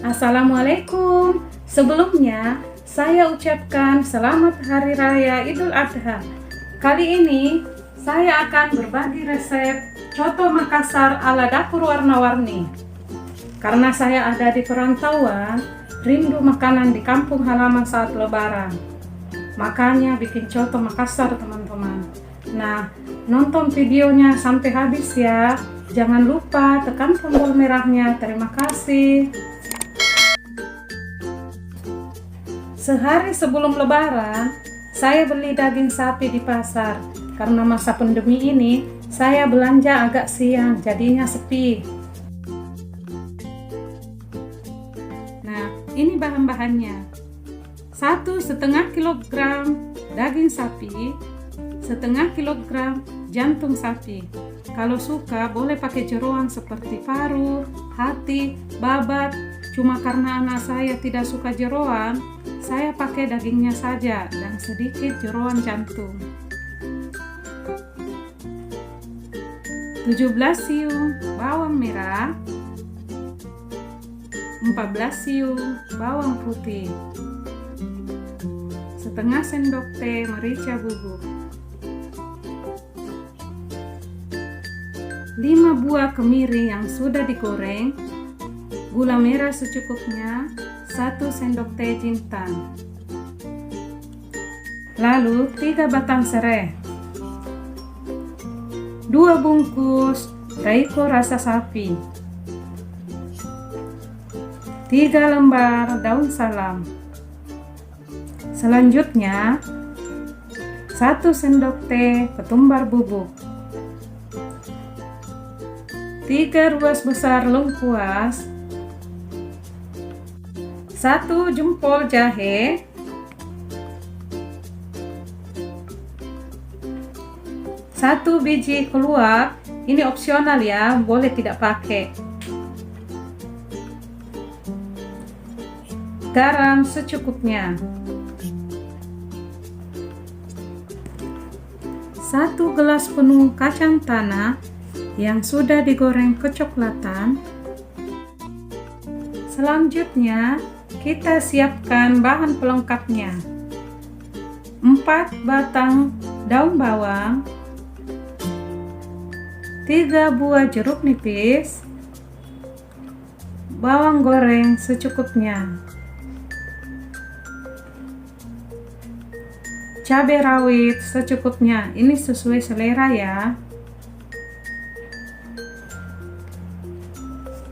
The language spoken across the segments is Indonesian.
Assalamualaikum. Sebelumnya, saya ucapkan selamat Hari Raya Idul Adha. Kali ini, saya akan berbagi resep coto Makassar ala dapur warna-warni. Karena saya ada di perantauan, rindu makanan di kampung halaman saat Lebaran. Makanya bikin coto Makassar, teman-teman. Nah, nonton videonya sampai habis ya. Jangan lupa tekan tombol merahnya. Terima kasih. Sehari sebelum Lebaran, saya beli daging sapi di pasar. Karena masa pandemi ini, saya belanja agak siang, jadinya sepi. Nah, ini bahan-bahannya. 1,5 kilogram daging sapi, 1,5 kilogram jantung sapi. Kalau suka boleh pakai jeroan seperti paru, hati, babat. Cuma karena anak saya tidak suka jeroan, saya pakai dagingnya saja dan sedikit jeroan jantung. 17 siung bawang merah, 14 siung bawang putih, setengah sendok teh merica bubuk, 5 buah kemiri yang sudah digoreng, gula merah secukupnya, 1 sendok teh jintan, lalu 3 batang serai, 2 bungkus Rayco rasa sapi, 3 lembar daun salam. Selanjutnya 1 sendok teh ketumbar bubuk, 3 ruas besar lengkuas, 1 jempol jahe, 1 biji keluak. Ini opsional ya, boleh tidak pakai. Garam secukupnya. 1 gelas penuh kacang tanah yang sudah digoreng kecoklatan. Selanjutnya, kita siapkan bahan pelengkapnya. 4 batang daun bawang, 3 buah jeruk nipis, bawang goreng secukupnya, cabai rawit secukupnya, ini sesuai selera ya,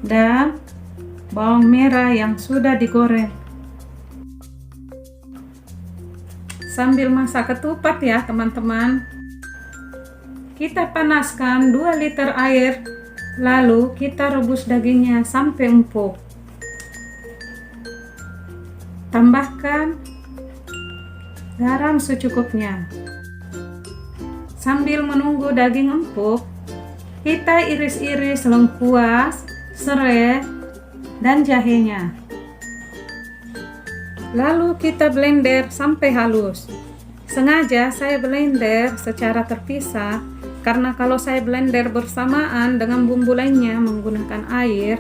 dan bawang merah yang sudah digoreng. Sambil masak ketupat ya teman-teman, kita panaskan 2 liter air, lalu kita rebus dagingnya sampai empuk. Tambahkan garam secukupnya. Sambil menunggu daging empuk, kita iris-iris lengkuas, serai, dan jahenya. Lalu kita blender sampai halus. Sengaja saya blender secara terpisah karena kalau saya blender bersamaan dengan bumbu lainnya menggunakan air,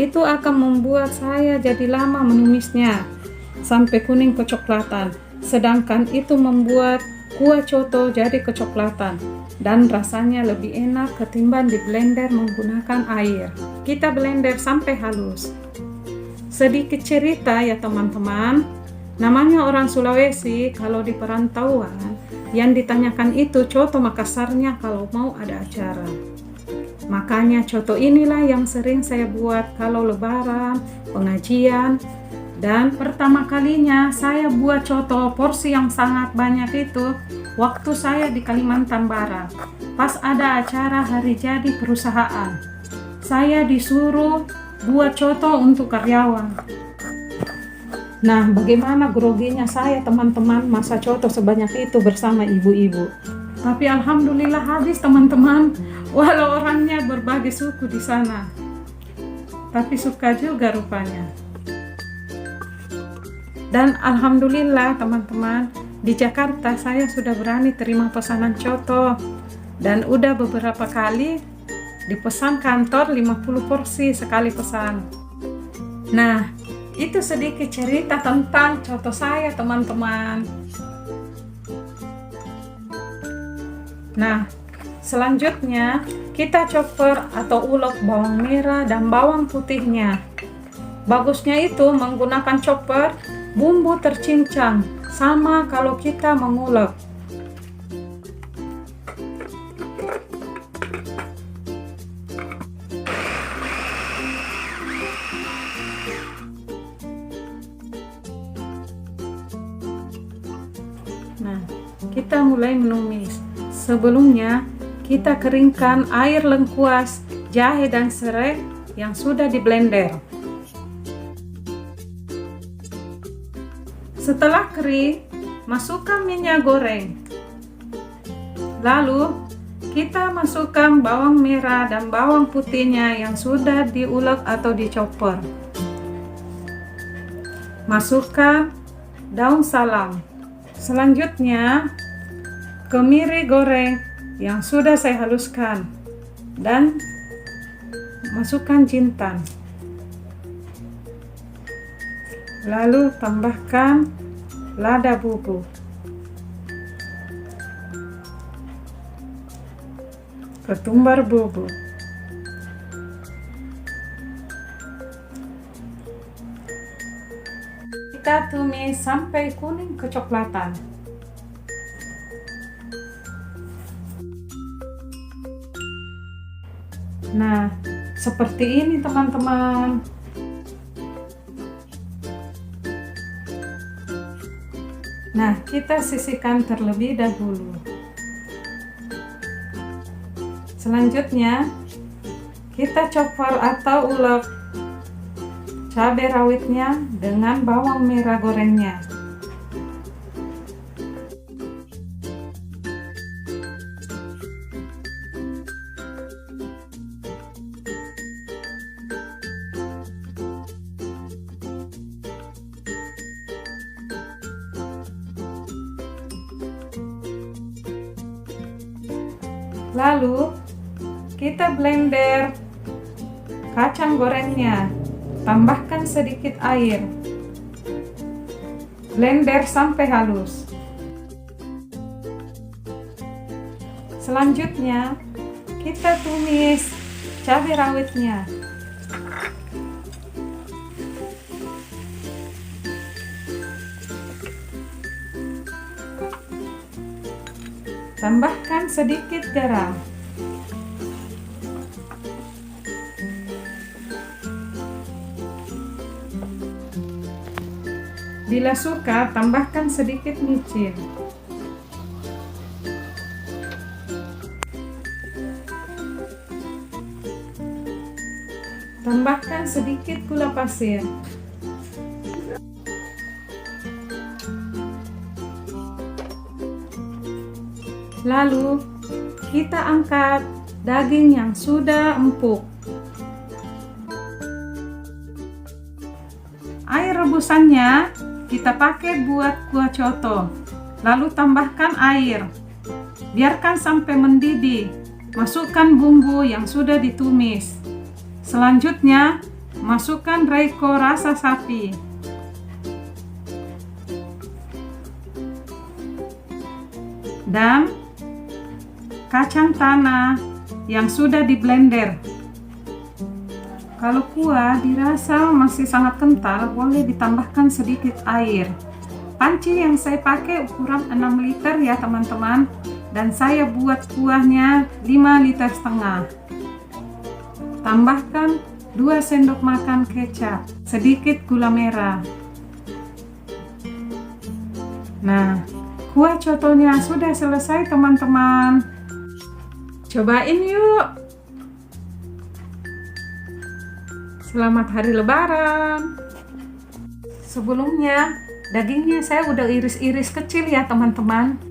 itu akan membuat saya jadi lama menumisnya sampai kuning kecoklatan. Sedangkan itu membuat kuah coto jadi kecoklatan dan rasanya lebih enak ketimbang di blender menggunakan air. Kita blender sampai halus. Sedikit cerita ya teman-teman, namanya orang Sulawesi kalau di perantauan yang ditanyakan itu coto Makassarnya kalau mau ada acara. Makanya coto inilah yang sering saya buat kalau lebaran, pengajian. Dan pertama kalinya saya buat coto porsi yang sangat banyak itu waktu saya di Kalimantan Barat. Pas ada acara hari jadi perusahaan, saya disuruh buat coto untuk karyawan. Nah, bagaimana groginya saya teman-teman masa coto sebanyak itu bersama ibu-ibu. Tapi alhamdulillah habis teman-teman, walau orangnya berbagai suku di sana. Tapi suka juga rupanya. Dan alhamdulillah teman-teman, di Jakarta saya sudah berani terima pesanan coto. Dan udah beberapa kali dipesan kantor 50 porsi sekali pesan. Nah, Itu sedikit cerita tentang coto saya, teman-teman. Nah, selanjutnya kita chopper atau ulek bawang merah dan bawang putihnya. Bagusnya itu menggunakan chopper bumbu tercincang, sama kalau kita mengulek. Nah, kita mulai menumis. Sebelumnya, kita keringkan air lengkuas, jahe dan serai yang sudah di blender. Setelah kering, masukkan minyak goreng. Lalu, kita masukkan bawang merah dan bawang putihnya yang sudah diulek atau dicopper. Masukkan daun salam. Selanjutnya, kemiri goreng yang sudah saya haluskan dan masukkan jintan. Lalu tambahkan lada bubuk, ketumbar bubuk, kita tumis sampai kuning kecoklatan. Nah, seperti ini teman-teman. Nah, kita sisihkan terlebih dahulu. Selanjutnya, kita chopper atau ulek cabai rawitnya dengan bawang merah gorengnya. Lalu kita blender kacang gorengnya, tambahkan sedikit air, blender sampai halus. Selanjutnya kita tumis cabai rawitnya. Tambahkan sedikit garam. Bila suka, tambahkan sedikit micin. Tambahkan sedikit gula pasir. Lalu kita angkat daging yang sudah empuk. Air rebusannya kita pakai buat kuah coto. Lalu tambahkan air. Biarkan sampai mendidih. Masukkan bumbu yang sudah ditumis. Selanjutnya, masukkan reiko rasa sapi. Dan kacang tanah yang sudah di blender. Kalau kuah dirasa masih sangat kental, boleh ditambahkan sedikit air. Panci yang saya pakai ukuran 6 liter ya teman-teman, dan saya buat kuahnya 5,5 liter. Tambahkan 2 sendok makan kecap, sedikit gula merah. Nah, kuah cotonya sudah selesai teman-teman. Cobain yuk. Selamat hari Lebaran. Sebelumnya, dagingnya saya udah iris-iris kecil ya teman-teman.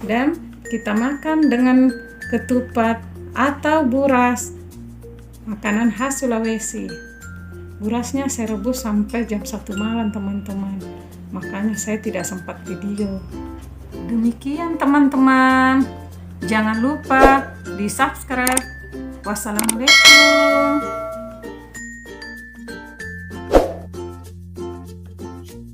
Dan kita makan dengan ketupat atau buras, makanan khas Sulawesi. Berasnya saya rebus sampai jam 1 malam teman-teman. Makanya saya tidak sempat video. Demikian teman-teman. Jangan lupa di subscribe. Wassalamualaikum.